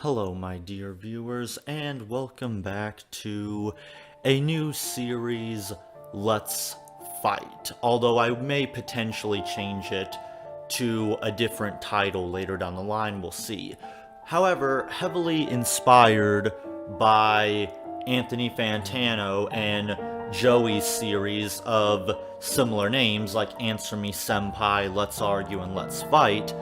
Hello, my dear viewers, and welcome back to a new series, Let's Fight. Although I may potentially change it to a different title later down the line, we'll see. However, heavily inspired by Anthony Fantano and Joey's series of similar names like Answer Me Senpai, Let's Argue, and Let's Fight,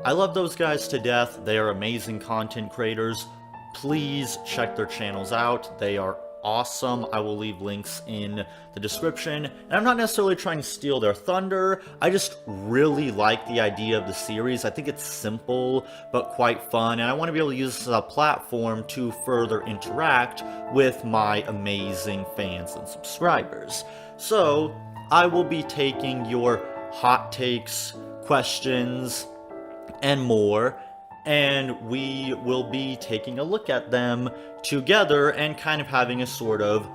I love those guys to death. They are amazing content creators. Please check their channels out. They are awesome. I will leave links in the description. And I'm not necessarily trying to steal their thunder. I just really like the idea of the series. I think it's simple, but quite fun. And I want to be able to use this as a platform to further interact with my amazing fans and subscribers. So, I will be taking your hot takes, questions, and more, and we will be taking a look at them together and kind of having a sort of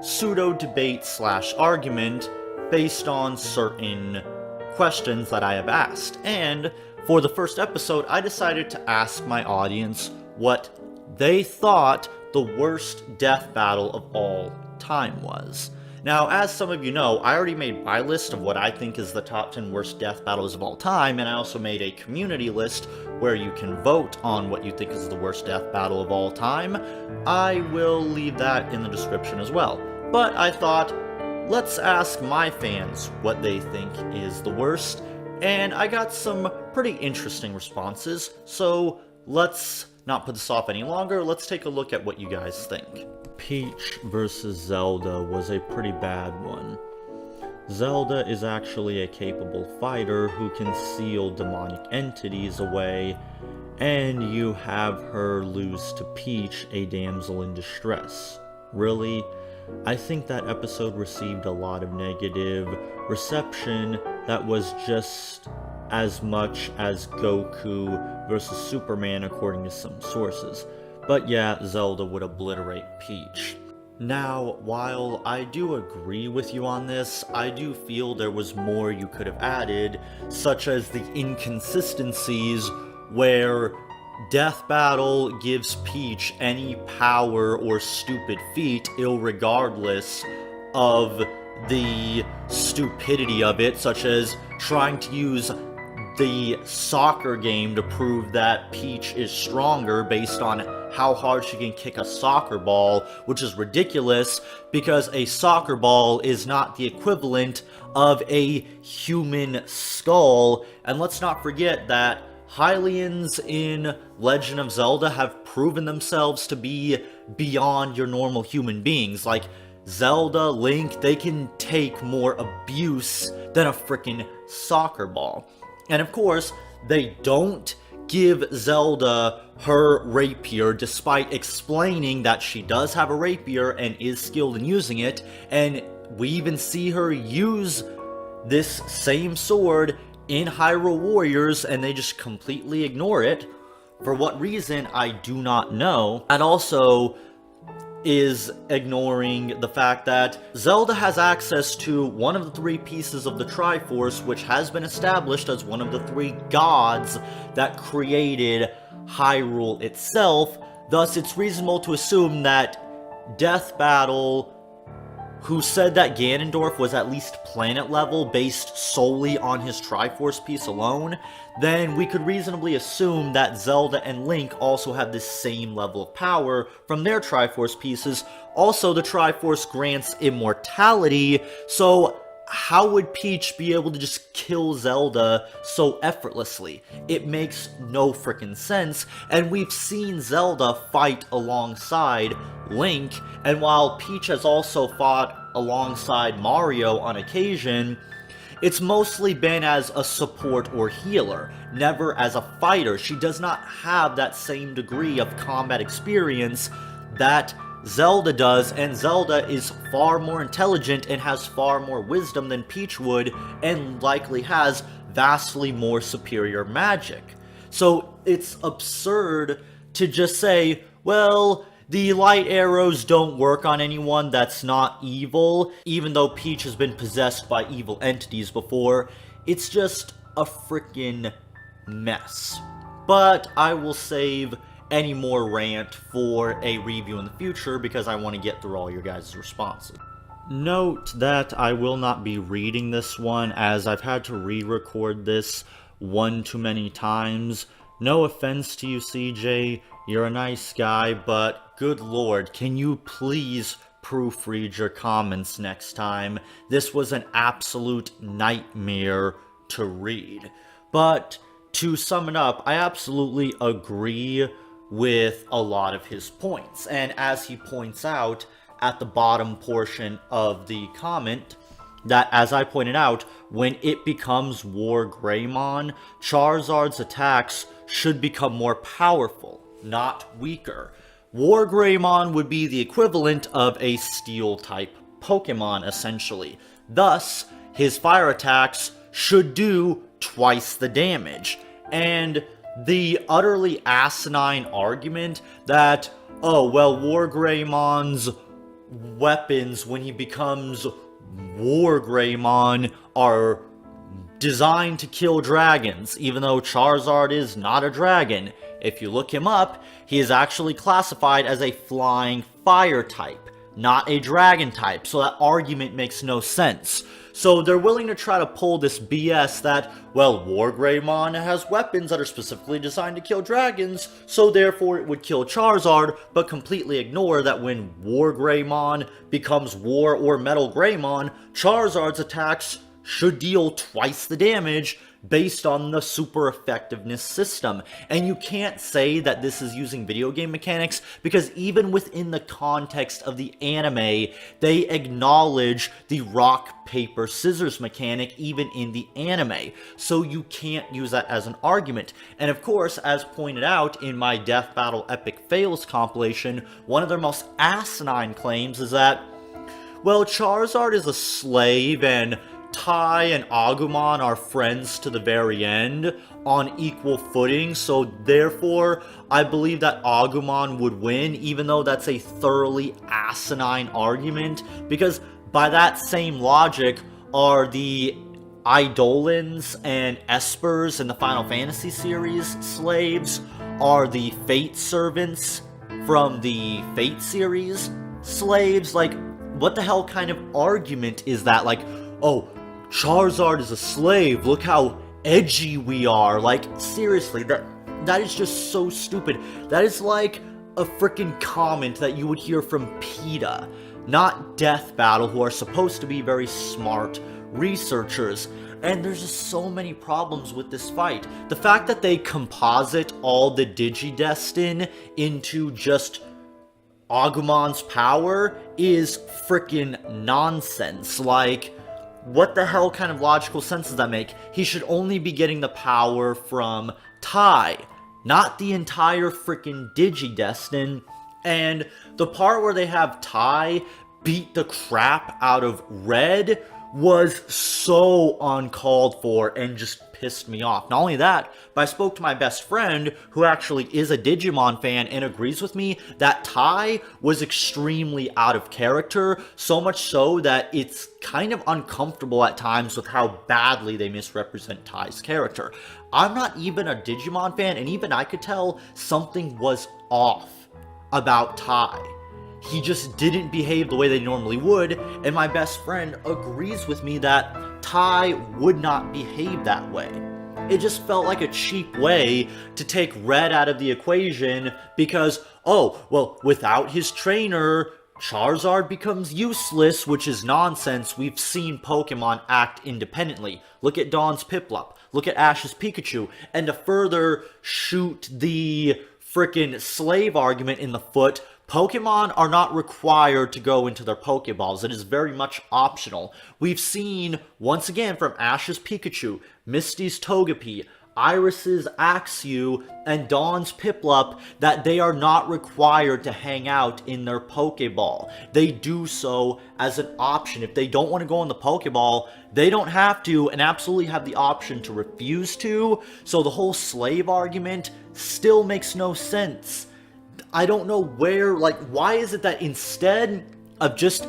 pseudo debate slash argument based on certain questions that I have asked. And for the first episode, I decided to ask my audience what they thought the worst death battle of all time was. Now, as some of you know, I already made my list of what I think is the top 10 worst death battles of all time, and I also made a community list where you can vote on what you think is the worst death battle of all time. I will leave that in the description as well. But I thought, let's ask my fans what they think is the worst, and I got some pretty interesting responses, so let's not put this off any longer. Let's take a look at what you guys think. Peach versus Zelda was a pretty bad one. Zelda is actually a capable fighter who can seal demonic entities away, and you have her lose to Peach, a damsel in distress. Really? I think that episode received a lot of negative reception that was just as much as Goku versus Superman according to some sources. But yeah, Zelda would obliterate Peach. Now, while I do agree with you on this, I do feel there was more you could have added, such as the inconsistencies where Death Battle gives Peach any power or stupid feat, irregardless of the stupidity of it, such as trying to use the soccer game to prove that Peach is stronger based on how hard she can kick a soccer ball, which is ridiculous because a soccer ball is not the equivalent of a human skull. And let's not forget that Hylians in Legend of Zelda have proven themselves to be beyond your normal human beings. Like Zelda, Link, they can take more abuse than a freaking soccer ball. And of course, they don't give Zelda her rapier, despite explaining that she does have a rapier and is skilled in using it, and we even see her use this same sword in Hyrule Warriors, and they just completely ignore it. For what reason, I do not know. And also is ignoring the fact that Zelda has access to one of the three pieces of the Triforce, which has been established as one of the three gods that created Hyrule itself. Thus, it's reasonable to assume that Death Battle, who said that Ganondorf was at least planet level based solely on his Triforce piece alone, then we could reasonably assume that Zelda and Link also have this same level of power from their Triforce pieces. Also, the Triforce grants immortality, so how would Peach be able to just kill Zelda so effortlessly? It makes no freaking sense, and we've seen Zelda fight alongside Link, and while Peach has also fought alongside Mario on occasion, it's mostly been as a support or healer, never as a fighter. She does not have that same degree of combat experience that Zelda does, and Zelda is far more intelligent and has far more wisdom than Peach would, and likely has vastly more superior magic. So it's absurd to just say, well, the light arrows don't work on anyone that's not evil, even though Peach has been possessed by evil entities before. It's just a freaking mess. But I will save any more rant for a review in the future because I want to get through all your guys' responses. Note that I will not be reading this one as I've had to re-record this one too many times. No offense to you, CJ, you're a nice guy, but good lord, can you please proofread your comments next time? This was an absolute nightmare to read. But to sum it up, I absolutely agree with a lot of his points, and as he points out at the bottom portion of the comment, that, as I pointed out, when it becomes War Greymon, Charizard's attacks should become more powerful, not weaker. War Greymon would be the equivalent of a Steel-type Pokemon, essentially. Thus, his fire attacks should do twice the damage. And the utterly asinine argument that, oh, well, War Greymon's weapons, when he becomes War Greymon, are designed to kill dragons, even though Charizard is not a dragon. If you look him up, he is actually classified as a flying fire type, not a dragon type, so that argument makes no sense. So they're willing to try to pull this BS that, well, War Greymon has weapons that are specifically designed to kill dragons, so therefore it would kill Charizard, but completely ignore that when War Greymon becomes War or Metal Greymon, Charizard's attacks should deal twice the damage based on the super effectiveness system. And you can't say that this is using video game mechanics because even within the context of the anime, they acknowledge the rock, paper, scissors mechanic even in the anime. So you can't use that as an argument. And of course, as pointed out in my Death Battle Epic Fails compilation, one of their most asinine claims is that, well, Charizard is a slave and Tai and Agumon are friends to the very end on equal footing, so therefore I believe that Agumon would win, even though that's a thoroughly asinine argument, because by that same logic are the Eidolons and Espers in the Final Fantasy series slaves, are the Fate servants from the Fate series slaves. Like, what the hell kind of argument is that? Like, oh, Charizard is a slave, look how edgy we are. Like, seriously, that is just so stupid. That is like a freaking comment that you would hear from PETA, not Death Battle, who are supposed to be very smart researchers. And there's just so many problems with this fight. The fact that they composite all the Digidestin into just Agumon's power is freaking nonsense. Like, what the hell kind of logical sense does that make? He should only be getting the power from Tai, not the entire freaking Digidestin. And the part where they have Tai beat the crap out of Red was so uncalled for and just pissed me off. Not only that, but I spoke to my best friend who actually is a Digimon fan and agrees with me that Tai was extremely out of character, so much so that it's kind of uncomfortable at times with how badly they misrepresent Tai's character. I'm not even a Digimon fan, and even I could tell something was off about Tai. He just didn't behave the way they normally would, and my best friend agrees with me that Tai would not behave that way. It just felt like a cheap way to take Red out of the equation because, oh, well, without his trainer, Charizard becomes useless, which is nonsense. We've seen Pokemon act independently. Look at Dawn's Piplup. Look at Ash's Pikachu. And to further shoot the frickin' slave argument in the foot, Pokemon are not required to go into their Pokeballs. It is very much optional. We've seen, once again, from Ash's Pikachu, Misty's Togepi, Iris's Axew, and Dawn's Piplup that they are not required to hang out in their Pokeball. They do so as an option. If they don't want to go in the Pokeball, they don't have to and absolutely have the option to refuse to. So the whole slave argument still makes no sense. I don't know where, like, why is it that instead of just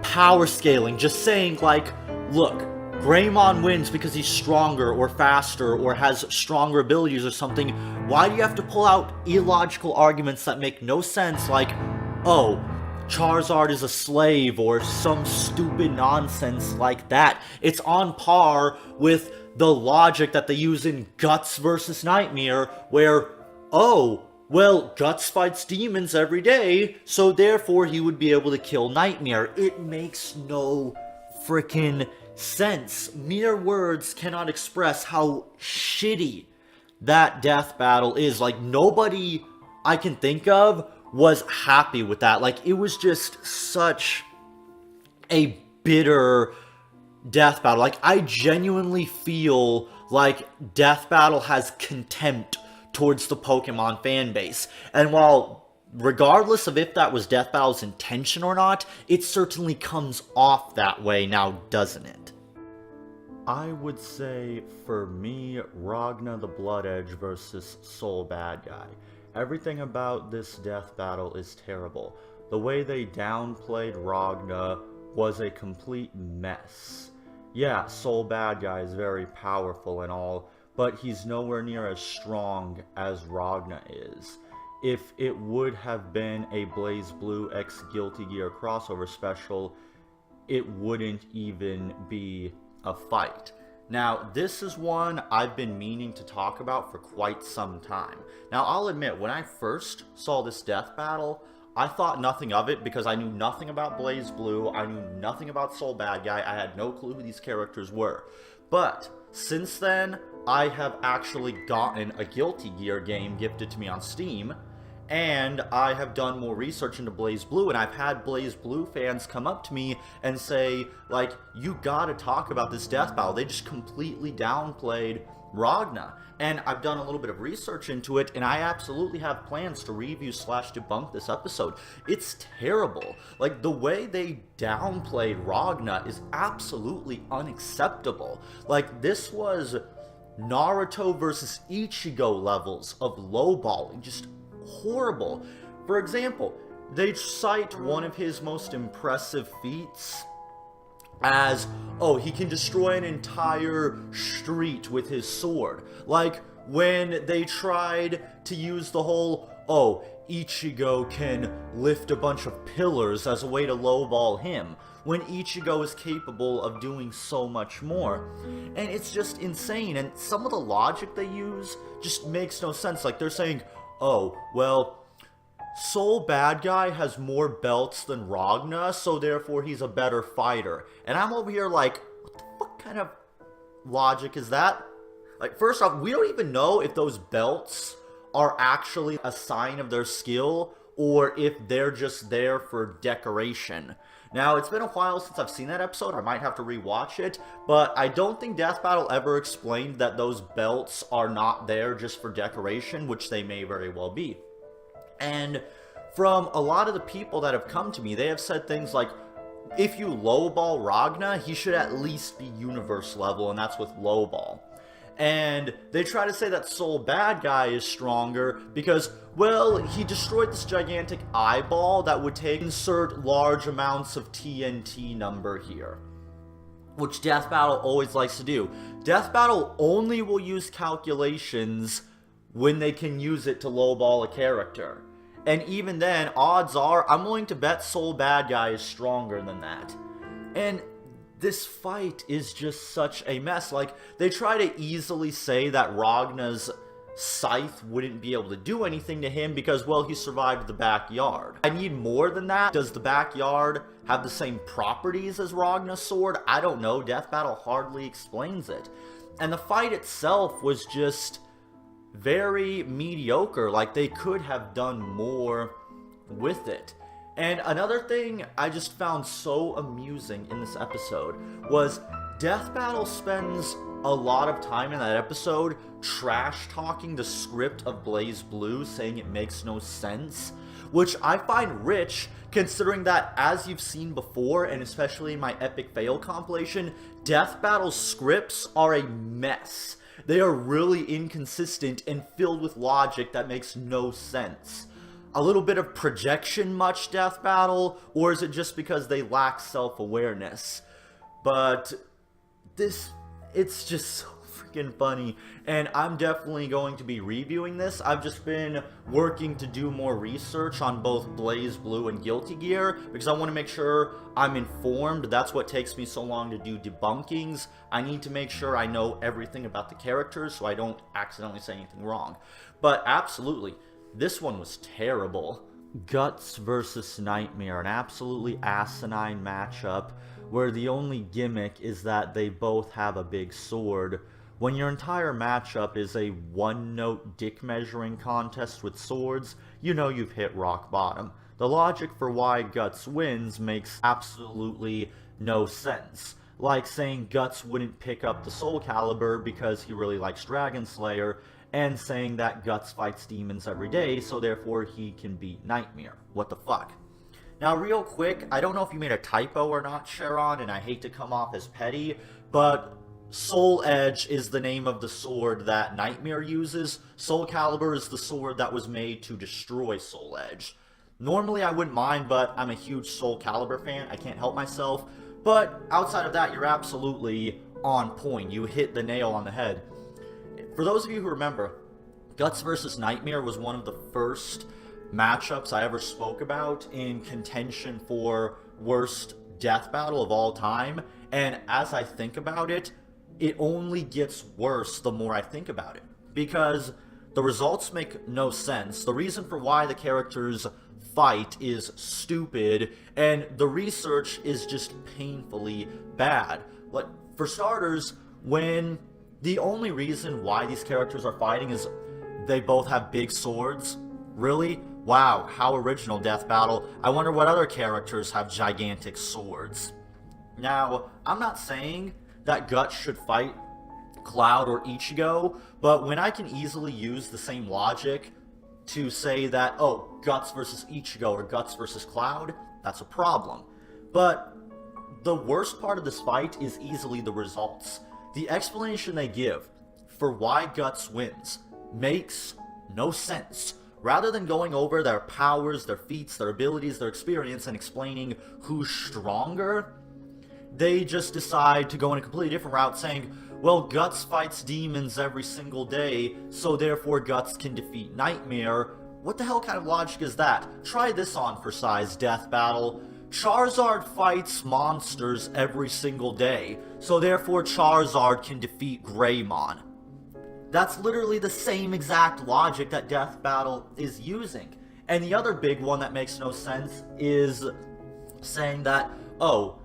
power scaling, just saying, like, look, Greymon wins because he's stronger or faster or has stronger abilities or something, why do you have to pull out illogical arguments that make no sense, like, oh, Charizard is a slave or some stupid nonsense like that? It's on par with the logic that they use in Guts versus Nightmare, where, oh, well, Guts fights demons every day, so therefore he would be able to kill Nightmare. It makes no frickin' sense. Mere words cannot express how shitty that death battle is. Like, nobody I can think of was happy with that. Like, it was just such a bitter death battle. Like, I genuinely feel like Death Battle has contempt towards the Pokemon fan base. And while, regardless of if that was Death Battle's intention or not, it certainly comes off that way now, doesn't it? I would say, for me, Ragna the Blood Edge versus Soul Bad Guy. Everything about this death battle is terrible. The way they downplayed Ragna was a complete mess. Yeah, Soul Bad Guy is very powerful and all, but he's nowhere near as strong as Ragna is. If it would have been a BlazBlue x Guilty Gear crossover special, it wouldn't even be a fight. Now, this is one I've been meaning to talk about for quite some time. Now, I'll admit, when I first saw this death battle, I thought nothing of it because I knew nothing about BlazBlue, I knew nothing about Soul Bad Guy, I had no clue who these characters were. But since then, I have actually gotten a Guilty Gear game gifted to me on Steam, and I have done more research into BlazBlue, and I've had BlazBlue fans come up to me and say, like, you gotta talk about this death battle. They just completely downplayed Ragna. And I've done a little bit of research into it, and I absolutely have plans to review / debunk this episode. It's terrible. Like, the way they downplayed Ragna is absolutely unacceptable. Like, this was Naruto versus Ichigo levels of lowballing. Just horrible. For example, they cite one of his most impressive feats as, oh, he can destroy an entire street with his sword. Like, when they tried to use the whole, oh, Ichigo can lift a bunch of pillars as a way to lowball him, when Ichigo is capable of doing so much more. And it's just insane, and some of the logic they use just makes no sense. Like, they're saying, oh, well, Soul Bad Guy has more belts than Ragna, so therefore he's a better fighter. And I'm over here like, what the fuck kind of logic is that? Like, first off, we don't even know if those belts are actually a sign of their skill, or if they're just there for decoration. Now, it's been a while since I've seen that episode, I might have to rewatch it, but I don't think Death Battle ever explained that those belts are not there just for decoration, which they may very well be. And from a lot of the people that have come to me, they have said things like, if you lowball Ragna, he should at least be universe level, and that's with lowball. And they try to say that Soul Bad Guy is stronger because, well, he destroyed this gigantic eyeball that would insert large amounts of TNT number here, which Death Battle always likes to do. Death Battle only will use calculations when they can use it to lowball a character. And even then, odds are, I'm willing to bet Soul Bad Guy is stronger than that. And this fight is just such a mess. Like, they try to easily say that Ragna's scythe wouldn't be able to do anything to him because, well, he survived the backyard. I need more than that. Does the backyard have the same properties as Ragna's sword? I don't know. Death Battle hardly explains it. And the fight itself was just very mediocre. Like, they could have done more with it. And another thing I just found so amusing in this episode was Death Battle spends a lot of time in that episode trash talking the script of BlazBlue, saying it makes no sense, which I find rich considering that, as you've seen before, and especially in my Epic Fail compilation, Death Battle scripts are a mess. They are really inconsistent and filled with logic that makes no sense. A little bit of projection much, Death Battle, or is it just because they lack self-awareness? But it's just so freaking funny, and I'm definitely going to be reviewing this. I've just been working to do more research on both BlazBlue and Guilty Gear because I want to make sure I'm informed. That's what takes me so long to do debunkings. I need to make sure I know everything about the characters so I don't accidentally say anything wrong. But absolutely, this one was terrible. Guts versus Nightmare, an absolutely asinine matchup where the only gimmick is that they both have a big sword, when your entire matchup is a one-note dick measuring contest with swords. You know you've hit rock bottom. The logic for why Guts wins makes absolutely no sense. Like saying Guts wouldn't pick up the Soul Calibur because he really likes Dragon Slayer, and saying that Guts fights demons every day, so therefore he can beat Nightmare. What the fuck? Now, real quick, I don't know if you made a typo or not, Sharon, and I hate to come off as petty, but Soul Edge is the name of the sword that Nightmare uses. Soul Calibur is the sword that was made to destroy Soul Edge. Normally I wouldn't mind, but I'm a huge Soul Calibur fan. I can't help myself. But outside of that, you're absolutely on point. You hit the nail on the head. For those of you who remember, Guts versus Nightmare was one of the first matchups I ever spoke about in contention for worst death battle of all time, and as I think about it, it only gets worse the more I think about it, because the results make no sense. The reason for why the characters fight is stupid, and the research is just painfully bad. But for starters, when the only reason why these characters are fighting is they both have big swords, really? Wow, how original, Death Battle. I wonder what other characters have gigantic swords. Now, I'm not saying that Guts should fight Cloud or Ichigo, but when I can easily use the same logic to say that, oh, Guts versus Ichigo or Guts versus Cloud, that's a problem. But the worst part of this fight is easily the results. The explanation they give for why Guts wins makes no sense. Rather than going over their powers, their feats, their abilities, their experience, and explaining who's stronger, they just decide to go in a completely different route, saying, well, Guts fights demons every single day, so therefore Guts can defeat Nightmare. What the hell kind of logic is that? Try this on for size, Death Battle. Charizard fights monsters every single day, so therefore Charizard can defeat Greymon. That's literally the same exact logic that Death Battle is using. And the other big one that makes no sense is saying that, oh,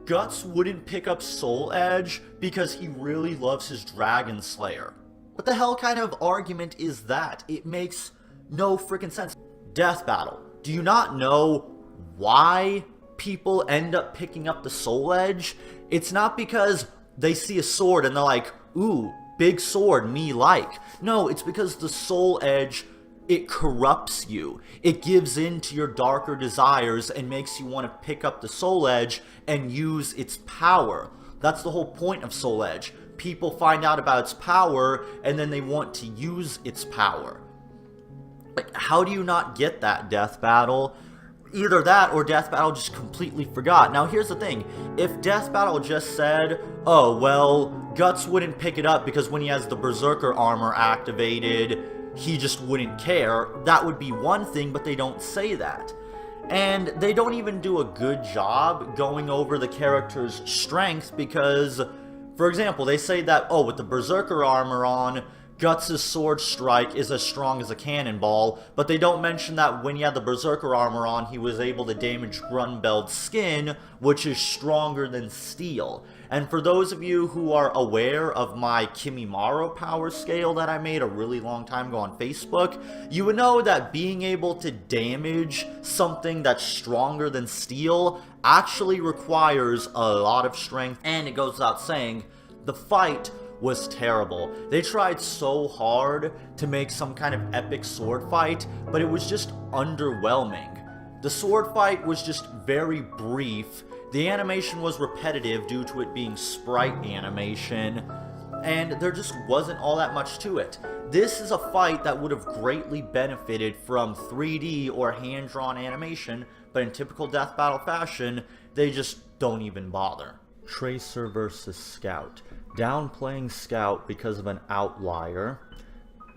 Guts wouldn't pick up Soul Edge because he really loves his Dragon Slayer. What the hell kind of argument is that? It makes no freaking sense. Death Battle, do you not know why people end up picking up the Soul Edge? It's not because they see a sword and they're like, ooh, big sword, me like. No, it's because the Soul Edge, it corrupts you. It gives in to your darker desires and makes you want to pick up the Soul Edge and use its power. That's the whole point of Soul Edge. People find out about its power and then they want to use its power. Like, how do you not get that, Death Battle? Either that or Death Battle just completely forgot. Now here's the thing, if Death Battle just said, oh well, Guts wouldn't pick it up because when he has the Berserker armor activated, he just wouldn't care, that would be one thing, but they don't say that. And they don't even do a good job going over the character's strength because, for example, they say that, oh, with the Berserker armor on, Guts' sword strike is as strong as a cannonball, but they don't mention that when he had the Berserker armor on, he was able to damage Grunbeld's skin, which is stronger than steel. And for those of you who are aware of my Kimimaro power scale that I made a really long time ago on Facebook, you would know that being able to damage something that's stronger than steel actually requires a lot of strength, and it goes without saying, the fight was terrible. They tried so hard to make some kind of epic sword fight, but it was just underwhelming. The sword fight was just very brief, the animation was repetitive due to it being sprite animation, and there just wasn't all that much to it. This is a fight that would have greatly benefited from 3D or hand-drawn animation, but in typical Death Battle fashion, they just don't even bother. Tracer versus Scout. Downplaying Scout because of an outlier.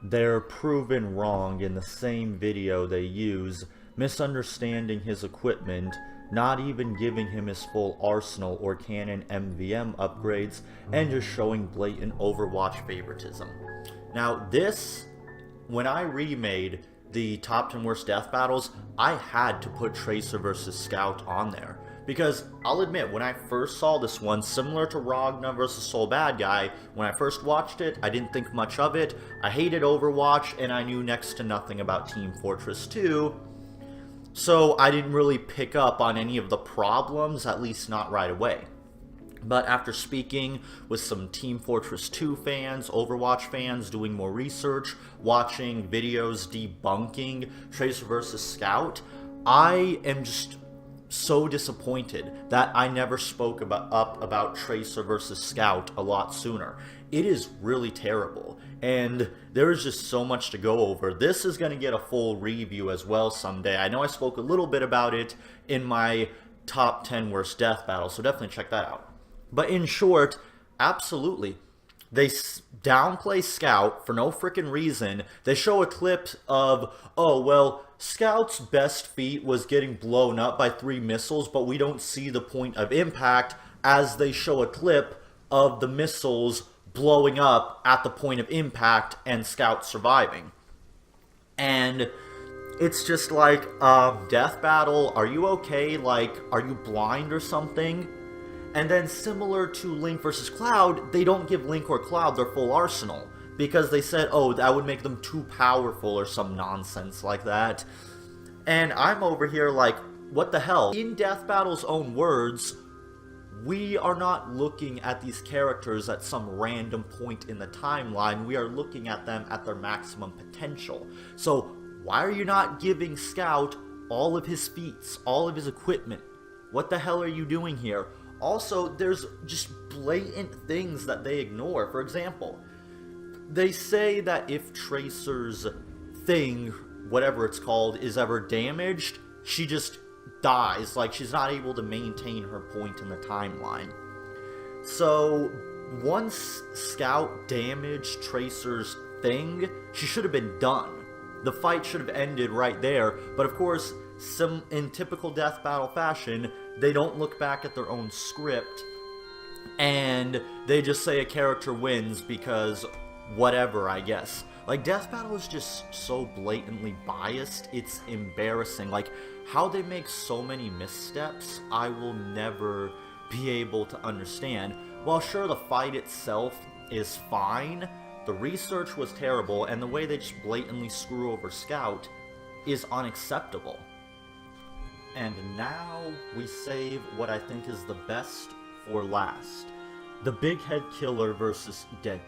They're proven wrong in the same video they use, misunderstanding his equipment, not even giving him his full arsenal or canon MVM upgrades, and just showing blatant Overwatch favoritism. Now this, when I remade the top 10 worst death battles, I had to put Tracer versus Scout on there. Because I'll admit, when I first saw this one, similar to Ragna vs. Soul Bad Guy, when I first watched it, I didn't think much of it. I hated Overwatch, and I knew next to nothing about Team Fortress 2. So I didn't really pick up on any of the problems, at least not right away. But after speaking with some Team Fortress 2 fans, Overwatch fans, doing more research, watching videos debunking Tracer vs. Scout, I am just so disappointed that I never spoke about Tracer versus Scout a lot sooner. It is really terrible, and there is just so much to go over. This is going to get a full review as well someday. I know I spoke a little bit about it in my top 10 worst death battles, so definitely check that out. But in short, absolutely. They downplay Scout for no freaking reason. They show a clip of, oh, well, Scout's best feat was getting blown up by 3 missiles, but we don't see the point of impact, as they show a clip of the missiles blowing up at the point of impact and Scout surviving. And it's just like, death battle, are you okay? Like, are you blind or something? And then similar to Link versus Cloud, they don't give Link or Cloud their full arsenal, because they said, oh, that would make them too powerful or some nonsense like that. And I'm over here like, what the hell? In Death Battle's own words, we are not looking at these characters at some random point in the timeline. We are looking at them at their maximum potential. So why are you not giving Scout all of his feats, all of his equipment? What the hell are you doing here? Also, there's just blatant things that they ignore. For example, they say that if Tracer's thing, whatever it's called, is ever damaged, she just dies. Like, she's not able to maintain her point in the timeline. So, once Scout damaged Tracer's thing, she should have been done. The fight should have ended right there, but of course, in typical death battle fashion, they don't look back at their own script, and they just say a character wins because whatever, I guess. Like, death battle is just so blatantly biased, it's embarrassing. Like, how they make so many missteps, I will never be able to understand. While sure, the fight itself is fine, the research was terrible, and the way they just blatantly screw over Scout is unacceptable. And now we save what I think is the best for last. The Big Head Killer versus Deadpool.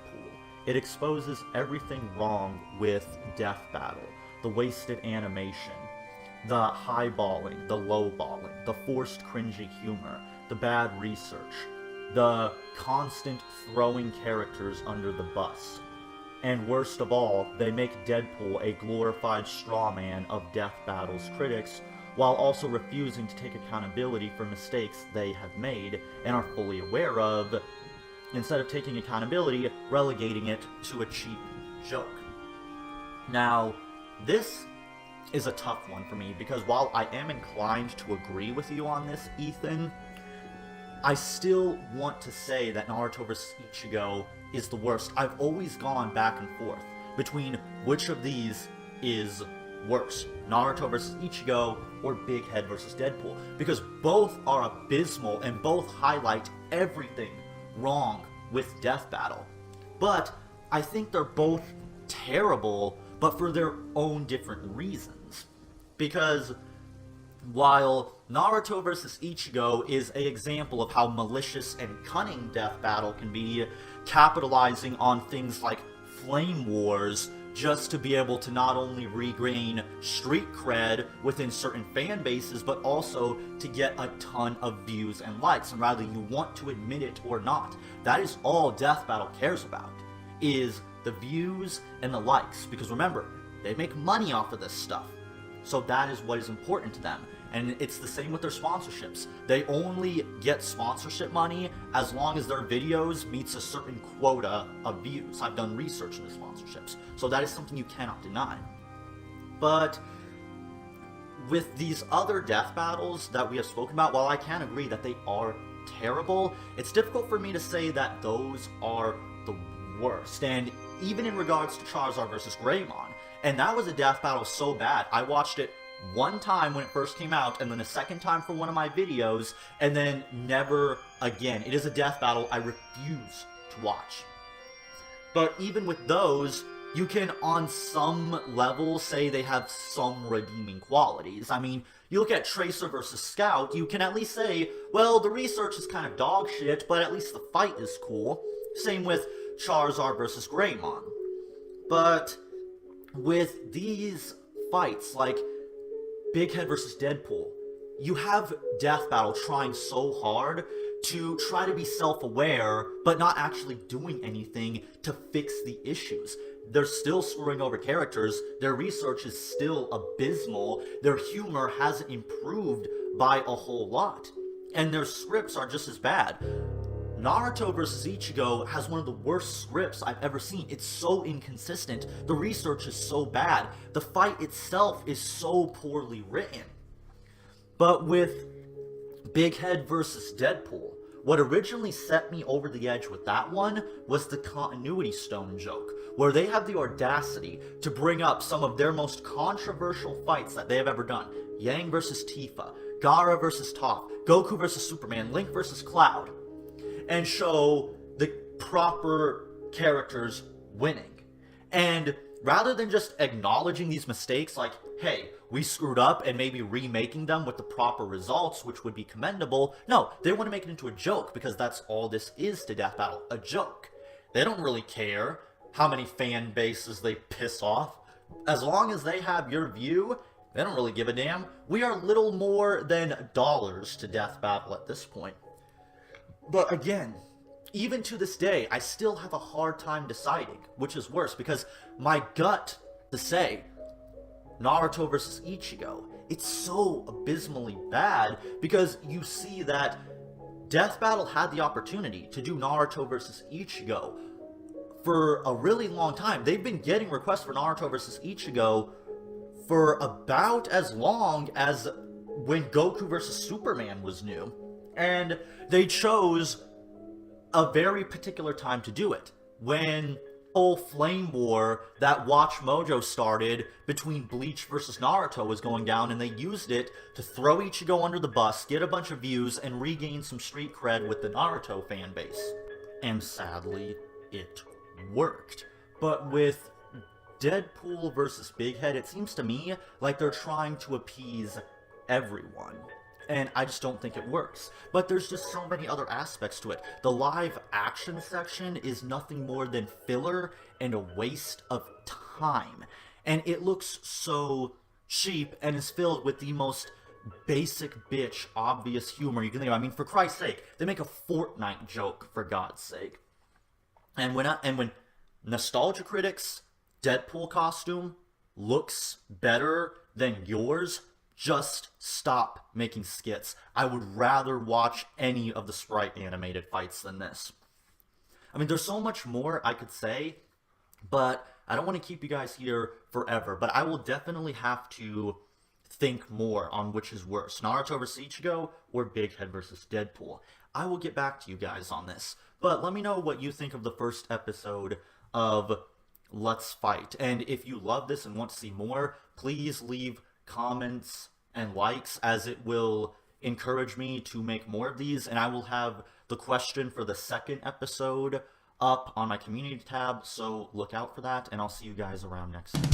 It exposes everything wrong with Death Battle. The wasted animation, the highballing, the lowballing, the forced cringy humor, the bad research, the constant throwing characters under the bus. And worst of all, they make Deadpool a glorified strawman of Death Battle's critics, while also refusing to take accountability for mistakes they have made and are fully aware of, instead of taking accountability, relegating it to a cheap joke. Now, this is a tough one for me, because while I am inclined to agree with you on this, Ethan, I still want to say that Naruto vs. Ichigo is the worst. I've always gone back and forth between which of these is worse, Naruto vs. Ichigo or Big Head vs. Deadpool, because both are abysmal and both highlight everything wrong with Death Battle. But I think they're both terrible, but for their own different reasons. Because while Naruto vs. Ichigo is an example of how malicious and cunning Death Battle can be, capitalizing on things like Flame Wars just to be able to not only regain street cred within certain fan bases, but also to get a ton of views and likes, and rather you want to admit it or not. That is all Death Battle cares about, is the views and the likes, because remember, they make money off of this stuff. So that is what is important to them. And it's the same with their sponsorships. They only get sponsorship money as long as their videos meets a certain quota of views. I've done research into sponsorships, so that is something you cannot deny. But with these other death battles that we have spoken about, while I can agree that they are terrible, it's difficult for me to say that those are the worst. And even in regards to Charizard versus Greymon, and that was a death battle so bad, I watched it one time when it first came out, and then a second time for one of my videos, and then never again. It is a death battle I refuse to watch. But even with those, you can on some level say they have some redeeming qualities. I mean, you look at Tracer versus Scout, you can at least say, well, the research is kind of dog shit, but at least the fight is cool. Same with Charizard versus Greymon. But with these fights, like Big Head versus Deadpool, you have Death Battle trying so hard to try to be self-aware, but not actually doing anything to fix the issues. They're still screwing over characters, their research is still abysmal, their humor hasn't improved by a whole lot, and their scripts are just as bad. Naruto vs. Ichigo has one of the worst scripts I've ever seen. It's so inconsistent. The research is so bad. The fight itself is so poorly written. But with Big Head vs. Deadpool, what originally set me over the edge with that one was the continuity stone joke, where they have the audacity to bring up some of their most controversial fights that they have ever done. Yang vs. Tifa, Gaara vs. Toph, Goku vs. Superman, Link vs. Cloud, and show the proper characters winning. And rather than just acknowledging these mistakes like, hey, we screwed up, and maybe remaking them with the proper results, which would be commendable, no, they want to make it into a joke, because that's all this is to Death Battle, a joke. They don't really care how many fan bases they piss off. As long as they have your view, they don't really give a damn. We are little more than dollars to Death Battle at this point. But again, even to this day, I still have a hard time deciding which is worse, because my gut to say Naruto versus Ichigo, it's so abysmally bad, because you see that Death Battle had the opportunity to do Naruto versus Ichigo for a really long time. They've been getting requests for Naruto versus Ichigo for about as long as when Goku versus Superman was new. And they chose a very particular time to do it, when whole flame war that Watch Mojo started between Bleach versus Naruto was going down, and they used it to throw Ichigo under the bus, get a bunch of views, and regain some street cred with the Naruto fan base. And sadly, it worked. But with Deadpool versus Big Head, it seems to me like they're trying to appease everyone. And I just don't think it works. But there's just so many other aspects to it. The live action section is nothing more than filler and a waste of time. And it looks so cheap and is filled with the most basic bitch obvious humor you can think of. I mean, for Christ's sake, they make a Fortnite joke, for God's sake. And when Nostalgia Critics' Deadpool costume looks better than yours, just stop making skits. I would rather watch any of the Sprite animated fights than this. I mean, there's so much more I could say, but I don't want to keep you guys here forever. But I will definitely have to think more on which is worse, Naruto vs. Ichigo or Big Head versus Deadpool. I will get back to you guys on this. But let me know what you think of the first episode of Let's Fight. And if you love this and want to see more, please leave comments and likes, as it will encourage me to make more of these. And I will have the question for the second episode up on my community tab, so look out for that, and I'll see you guys around next time.